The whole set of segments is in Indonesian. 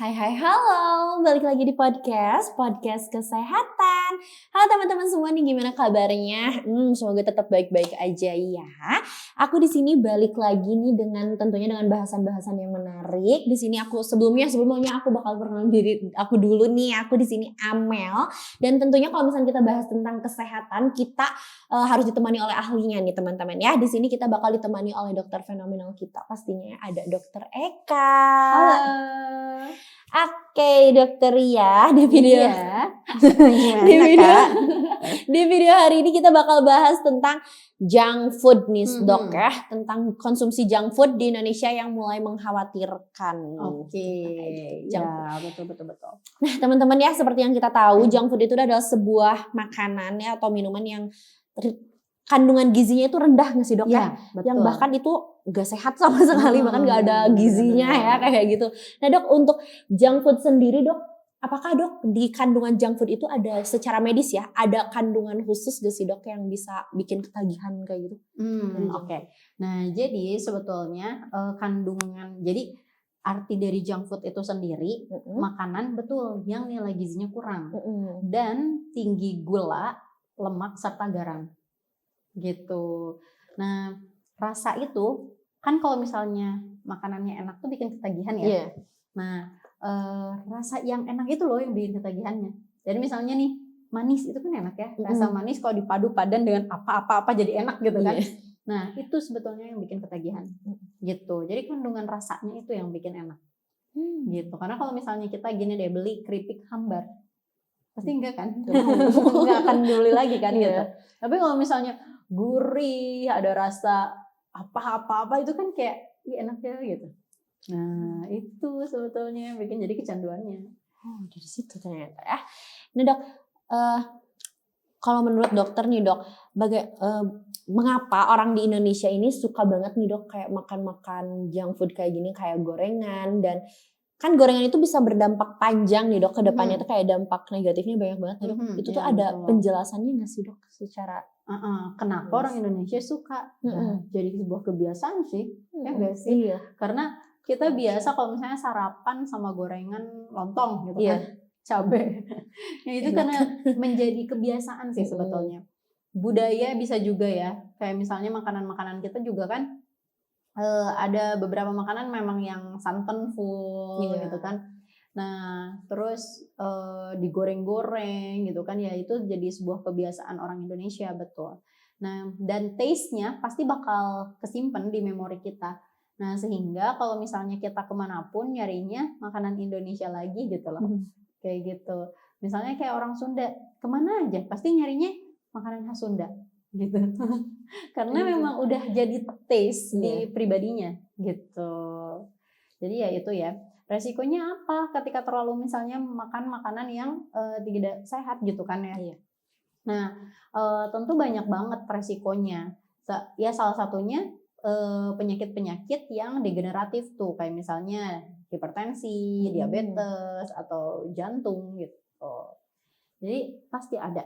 Hai halo, balik lagi di podcast kesehatan. Halo teman-teman semua nih, gimana kabarnya? Semoga tetap baik-baik aja ya. Aku di sini balik lagi nih tentunya dengan bahasan-bahasan yang menarik. Di sini sebelumnya aku bakal perkenalan diri aku dulu nih. Aku di sini Amel, dan tentunya kalau misalnya kita bahas tentang kesehatan, kita harus ditemani oleh ahlinya nih teman-teman ya. Di sini kita bakal ditemani oleh dokter fenomenal kita, pastinya ada Dokter Eka. Halo. Oke, Dokter Ria, di video di video hari ini kita bakal bahas tentang junk food nih, Dok ya, tentang konsumsi junk food di Indonesia yang mulai mengkhawatirkan. Oke, ya betul. Nah, teman-teman ya, seperti yang kita tahu, junk food itu adalah sebuah makanan ya atau minuman yang kandungan gizinya itu rendah nggak sih, Dok ya? Yang bahkan itu gak sehat sama sekali, bahkan gak ada gizinya ya kayak gitu. Nah, Dok, untuk junk food sendiri, Dok, apakah, Dok, di kandungan junk food itu ada secara medis ya, ada kandungan khusus gak sih, Dok, yang bisa bikin ketagihan kayak gitu? Oke. Nah, jadi sebetulnya jadi arti dari junk food itu sendiri makanan betul yang nilai gizinya kurang dan tinggi gula, lemak serta garam. Gitu. Nah, rasa itu kan kalau misalnya makanannya enak tuh bikin ketagihan ya. Yeah. Nah, rasa yang enak itu loh yang bikin ketagihannya. Jadi misalnya nih manis itu kan enak ya. Rasa manis kalau dipadu padan dengan apa-apa jadi enak gitu kan. Yeah. Nah, itu sebetulnya yang bikin ketagihan. Gitu. Jadi kandungan rasanya itu yang bikin enak. Gitu. Karena kalau misalnya kita gini deh beli keripik hambar, pasti enggak kan? Enggak akan dibeli lagi kan gitu. Tapi kalau misalnya gurih, ada rasa apa-apa itu kan kayak enak ya gitu. Nah, itu sebetulnya yang bikin jadi kecanduannya. Oh, dari situ ternyata ya. Nah, Dok, kalau menurut dokter nih, Dok, mengapa orang di Indonesia ini suka banget nih, Dok, kayak makan junk food kayak gini, kayak gorengan, dan kan gorengan itu bisa berdampak panjang nih, Dok, ke depannya tuh kayak dampak negatifnya banyak banget nih, Dok. Itu tuh ada penjelasannya nggak sih, Dok, secara kenapa orang Indonesia suka? Jadi sebuah kebiasaan sih, ya nggak sih? Iya. Karena kita biasa kalau misalnya sarapan sama gorengan lontong gitu kan, cabai. Nah, itu karena menjadi kebiasaan sih sebetulnya. Budaya bisa juga ya, kayak misalnya makanan-makanan kita juga kan ada beberapa makanan memang yang santan full gitu kan. Nah, terus digoreng-goreng gitu kan ya, itu jadi sebuah kebiasaan orang Indonesia, betul. Nah, dan taste-nya pasti bakal kesimpan di memori kita. Nah, sehingga kalau misalnya kita kemanapun nyarinya makanan Indonesia lagi gitu loh. Kayak gitu. Misalnya kayak orang Sunda, kemana aja pasti nyarinya makanan khas Sunda gitu. Karena memang udah jadi taste di pribadinya gitu. Jadi ya itu ya. Resikonya apa ketika terlalu misalnya makan makanan yang tidak sehat gitu kan ya. Nah, tentu banyak banget resikonya. Ya salah satunya penyakit-penyakit yang degeneratif tuh, kayak misalnya hipertensi, diabetes atau jantung gitu. Jadi pasti ada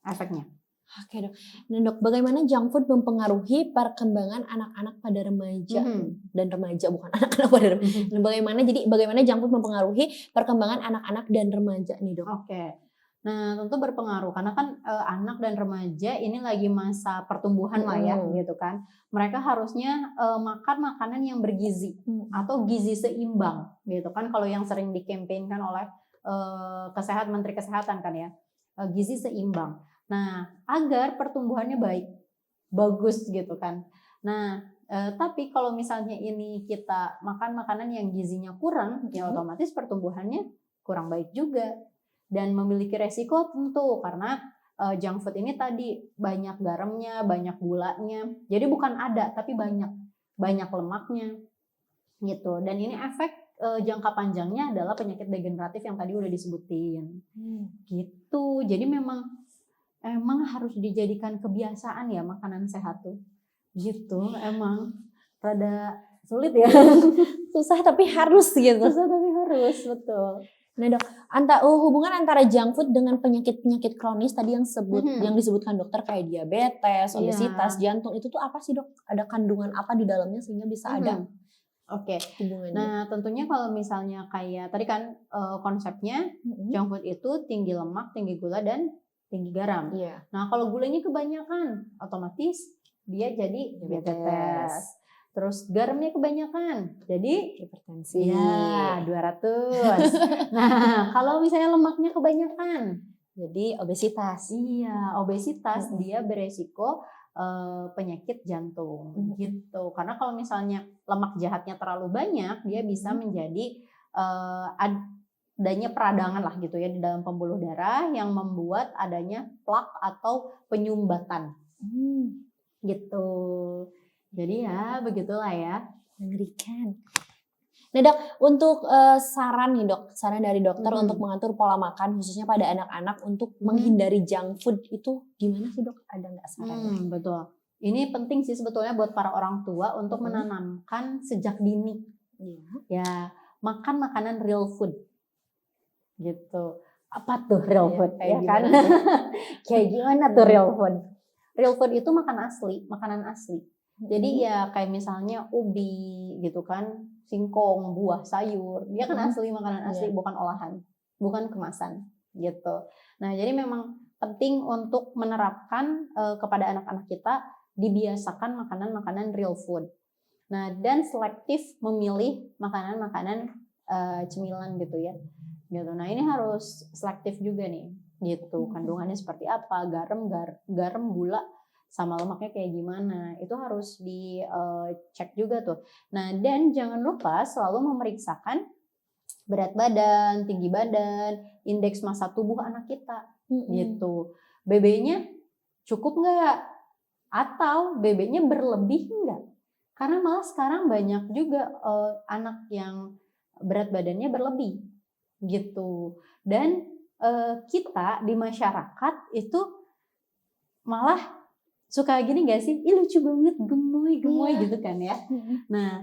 efeknya. Oke, Dok. Nah, Dok, bagaimana junk food mempengaruhi perkembangan anak-anak pada remaja dan remaja, bukan anak-anak pada remaja. Bagaimana junk food mempengaruhi perkembangan anak-anak dan remaja nih, Dok? Oke. Nah, tentu berpengaruh karena kan anak dan remaja ini lagi masa pertumbuhan lah ya gitu kan. Mereka harusnya makan makanan yang bergizi atau gizi seimbang gitu kan, kalau yang sering dikampanyekan oleh Menteri Kesehatan kan ya. Gizi seimbang. Nah, agar pertumbuhannya bagus gitu kan. Nah, tapi kalau misalnya ini kita makan makanan yang gizinya kurang, ya otomatis pertumbuhannya kurang baik juga. Dan memiliki resiko tentu karena junk food ini tadi banyak garamnya, banyak gulanya. Jadi bukan ada, tapi banyak lemaknya gitu. Dan ini efek jangka panjangnya adalah penyakit degeneratif yang tadi udah disebutin. Gitu. Jadi memang harus dijadikan kebiasaan ya makanan sehat tuh. Gitu. Emang rada sulit ya. Susah tapi harus gitu. Susah tapi harus, betul. Nah, Dok, hubungan antara junk food dengan penyakit-penyakit kronis tadi yang disebutkan dokter kayak diabetes, obesitas, jantung, itu tuh apa sih, Dok? Ada kandungan apa di dalamnya sehingga bisa ada Oke. hubungannya? Nah, tentunya kalau misalnya kayak tadi kan konsepnya junk food itu tinggi lemak, tinggi gula, dan tinggi garam. Iya. Nah, kalau gulanya kebanyakan, otomatis dia jadi diabetes. Terus garamnya kebanyakan, jadi Hipertensi. ya 200. Nah, kalau misalnya lemaknya kebanyakan, Jadi obesitas. iya, obesitas dia beresiko penyakit jantung gitu. Karena kalau misalnya lemak jahatnya terlalu banyak, dia bisa menjadi adanya peradangan lah gitu ya di dalam pembuluh darah yang membuat adanya plak atau penyumbatan gitu. Jadi ya begitulah ya. Mengerikan. Nah dok, untuk saran nih dok, saran dari dokter untuk mengatur pola makan khususnya pada anak-anak untuk menghindari junk food itu gimana sih dok? Ada nggak sarannya? Betul. Ini penting sih sebetulnya buat para orang tua untuk menanamkan sejak dini. Ya, makan makanan real food. Gitu. Apa tuh real food? Ya kan? Kayak gimana tuh real food? Real food itu makanan asli. Jadi ya kayak misalnya ubi gitu kan, singkong, buah, sayur, dia kan asli, makanan asli, bukan olahan, bukan kemasan gitu. Nah jadi memang penting untuk menerapkan kepada anak-anak kita, dibiasakan makanan-makanan real food. Nah dan selektif memilih makanan-makanan cemilan gitu ya. Gitu. Nah ini harus selektif juga nih, gitu. Kandungannya seperti apa, garam, gula, sama lemaknya kayak gimana, itu harus dicek juga tuh. Nah dan jangan lupa selalu memeriksakan berat badan, tinggi badan, indeks massa tubuh anak kita, gitu. BB-nya cukup nggak? Atau BB-nya berlebih nggak? Karena malah sekarang banyak juga anak yang berat badannya berlebih, gitu. Dan kita di masyarakat itu malah suka gini gak sih? Ih lucu banget, gemoy gitu kan ya. Nah,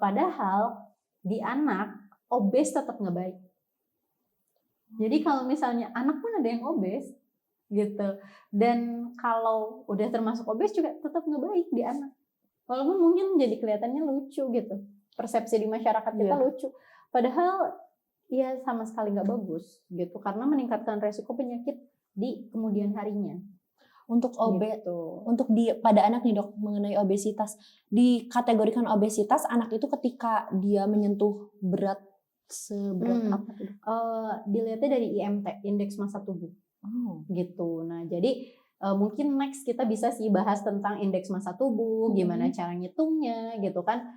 padahal di anak obes tetap nggak baik. Jadi kalau misalnya anak pun ada yang obes gitu. Dan kalau udah termasuk obes juga tetap nggak baik di anak. Walaupun mungkin jadi kelihatannya lucu gitu. Persepsi di masyarakat kita lucu. Padahal ya sama sekali nggak bagus gitu. Karena meningkatkan resiko penyakit di kemudian harinya. Untuk gitu. untuk pada anak nih dok, mengenai obesitas, dikategorikan obesitas anak itu ketika dia menyentuh berat seberat apa tuh? Dilihatnya dari IMT, indeks massa tubuh. Gitu. Nah jadi mungkin next kita bisa sih bahas tentang indeks massa tubuh, gimana cara ngitungnya gitu kan.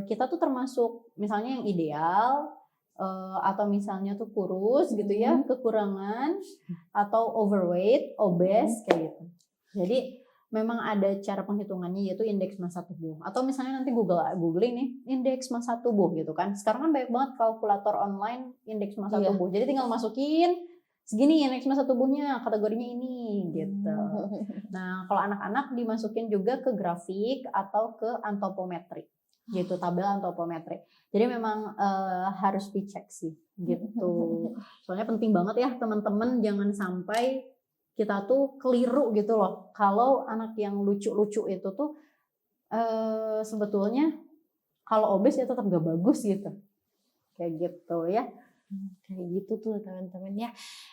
Kita tuh termasuk misalnya yang ideal, atau misalnya tuh kurus gitu ya, kekurangan, atau overweight, obes kayak gitu. Jadi memang ada cara penghitungannya yaitu indeks massa tubuh. Atau misalnya nanti googling nih indeks massa tubuh gitu kan. Sekarang kan banyak banget kalkulator online indeks massa tubuh. Jadi tinggal masukin segini indeks massa tubuhnya, kategorinya ini gitu. Nah kalau anak-anak dimasukin juga ke grafik atau ke antropometri gitu, tabel antropometri. Jadi memang harus dicek sih gitu. Soalnya penting banget ya teman-teman, jangan sampai kita tuh keliru gitu loh. Kalau anak yang lucu-lucu itu tuh sebetulnya kalau obes ya tetap gak bagus gitu. Kayak gitu ya. Kayak gitu tuh teman-teman ya.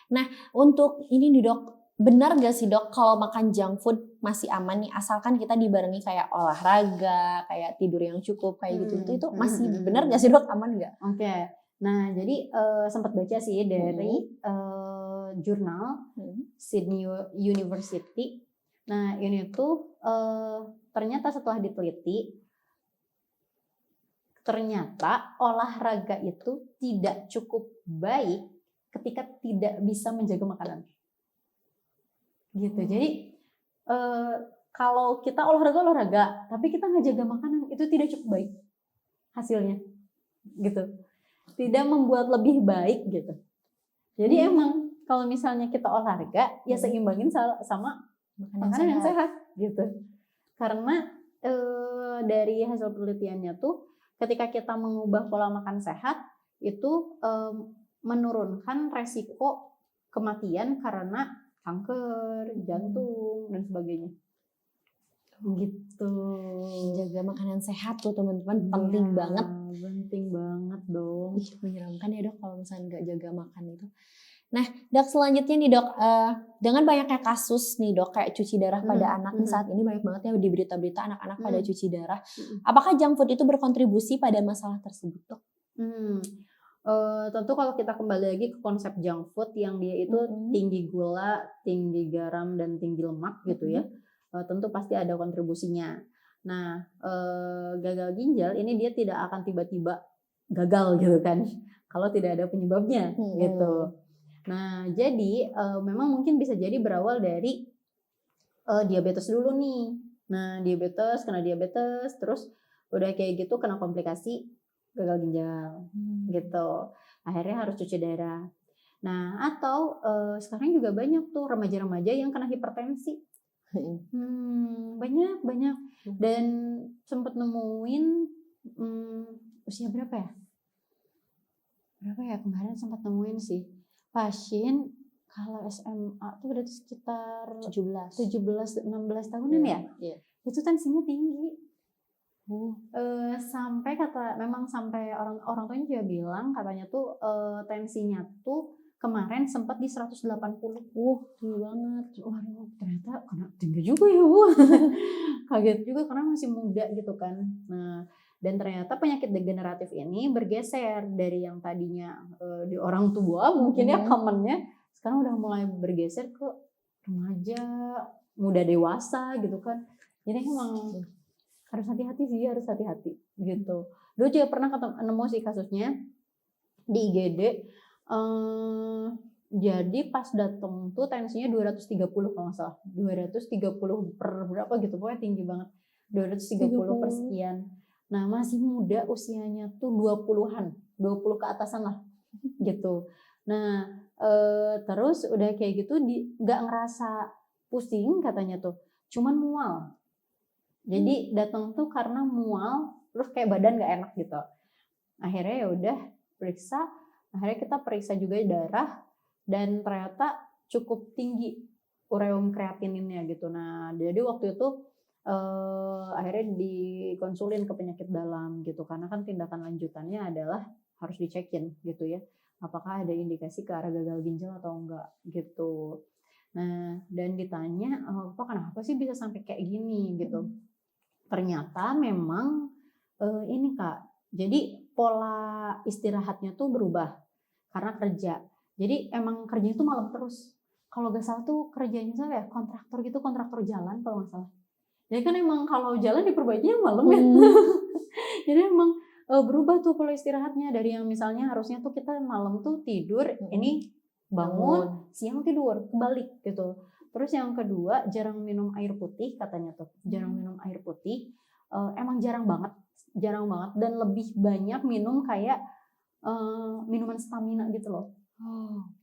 Nah untuk ini nih dok, benar gak sih dok kalau makan junk food masih aman nih asalkan kita dibarengi kayak olahraga, kayak tidur yang cukup kayak gitu itu masih benar gak sih dok, aman gak? Oke. Nah jadi sempat baca sih dari jurnal Sydney University. Nah ini tuh ternyata setelah diteliti, ternyata olahraga itu tidak cukup baik ketika tidak bisa menjaga makanan. Gitu. Jadi kalau kita olahraga, tapi kita nggak jaga makanan, itu tidak cukup baik hasilnya. Gitu. Tidak membuat lebih baik gitu. Jadi emang kalau misalnya kita olahraga, ya seimbangin sama makanan yang sehat gitu. Karena dari hasil penelitiannya tuh, ketika kita mengubah pola makan sehat, itu menurunkan resiko kematian karena kanker, jantung, dan sebagainya. Gitu. Jaga makanan sehat tuh teman-teman, penting banget. Penting banget dong. Ih, menyeramkan ya dok kalau misalnya nggak jaga makan itu. Nah dok, selanjutnya nih dok, dengan banyaknya kasus nih dok kayak cuci darah pada anak nih, saat ini banyak banget ya di berita-berita anak-anak pada cuci darah. Apakah junk food itu berkontribusi pada masalah tersebut dok? Tentu kalau kita kembali lagi ke konsep junk food yang dia itu tinggi gula, tinggi garam, dan tinggi lemak gitu ya, tentu pasti ada kontribusinya. Nah, gagal ginjal ini dia tidak akan tiba-tiba gagal gitu kan, kalau tidak ada penyebabnya gitu. Nah, jadi memang mungkin bisa jadi berawal dari diabetes dulu nih. Nah, kena diabetes, terus udah kayak gitu kena komplikasi gagal ginjal gitu. Akhirnya harus cuci darah. Nah, atau sekarang juga banyak tuh remaja-remaja yang kena hipertensi. Banyak. Dan sempat nemuin usia berapa ya? Kemarin sempat nemuin sih pasien kalau SMA tuh berarti sekitar 17-16 tahunan ya? Iya. Itu tensinya tinggi. Sampai sampai orang tuanya juga bilang katanya tuh tensinya tuh kemarin sempat di 180. Tinggi banget. Waduh, ternyata kena tinggi juga ya Bu. Kaget juga karena masih muda gitu kan. Nah, dan ternyata penyakit degeneratif ini bergeser dari yang tadinya di orang tua mungkin ya commonnya, sekarang udah mulai bergeser ke remaja, muda dewasa gitu kan. Jadi emang harus hati-hati gitu. Dulu juga pernah nemu sih kasusnya di IGD. Jadi pas datang tuh tensinya 230 kalau nggak salah. 230 per berapa gitu, pokoknya tinggi banget. 230 per sekian. Nah, masih muda usianya tuh 20-an, 20 ke atasan lah gitu. Nah, terus udah kayak gitu nggak ngerasa pusing katanya tuh, cuman mual. Jadi datang tuh karena mual, terus kayak badan nggak enak gitu. Akhirnya ya udah periksa, akhirnya kita periksa juga darah dan ternyata cukup tinggi ureum kreatininnya gitu. Nah, jadi waktu itu akhirnya dikonsulin ke penyakit dalam gitu, karena kan tindakan lanjutannya adalah harus dicekin gitu ya, apakah ada indikasi ke arah gagal ginjal atau enggak gitu. Nah, dan ditanya, Pak kenapa sih bisa sampai kayak gini gitu. Ternyata memang ini Kak, jadi pola istirahatnya tuh berubah karena kerja. Jadi emang kerjanya tuh malam terus. Kalau gak salah tuh kerjanya ya kontraktor gitu, kontraktor jalan kalau gak salah. Jadi kan emang kalau jalan diperbaikinya malam ya. Jadi emang berubah tuh pola istirahatnya dari yang misalnya harusnya tuh kita malam tuh tidur, ini bangun siang tidur, kebalik gitu. Terus yang kedua jarang minum air putih katanya tuh, jarang minum air putih. Emang jarang banget dan lebih banyak minum kayak minuman stamina gitu loh.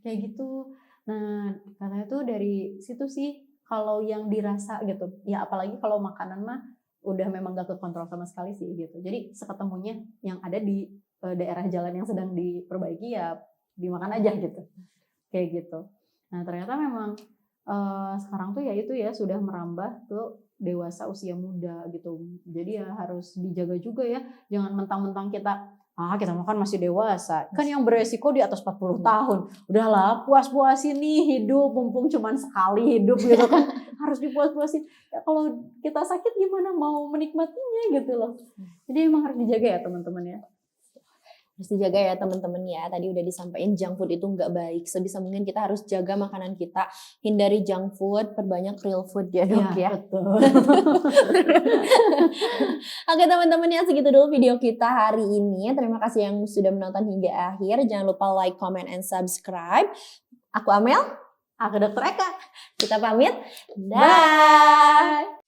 Kayak gitu. Nah, katanya tuh dari situ sih kalau yang dirasa gitu. Ya apalagi kalau makanan mah udah memang gak kekontrol sama sekali sih gitu. Jadi seketemunya yang ada di daerah jalan yang sedang diperbaiki ya dimakan aja gitu. Kayak gitu. Nah, ternyata memang sekarang tuh ya itu ya sudah merambah ke dewasa usia muda gitu. Jadi ya harus dijaga juga ya. Jangan mentang-mentang kita makan masih dewasa. Kan yang beresiko di atas 40 tahun. Udahlah puas-puasin nih hidup, mumpung cuman sekali hidup gitu kan. Harus dipuas-puasin. Ya, kalau kita sakit gimana mau menikmatinya gitu loh. Jadi emang harus dijaga ya teman-teman ya. Harus dijaga ya teman-teman ya. Tadi udah disampaikan junk food itu nggak baik. Sebisa mungkin kita harus jaga makanan kita. Hindari junk food, perbanyak real food ya dok ya. Betul. Oke teman-teman ya, segitu dulu video kita hari ini. Terima kasih yang sudah menonton hingga akhir. Jangan lupa like, comment, and subscribe. Aku Amel. Aku Dr. Eka. Kita pamit. Bye.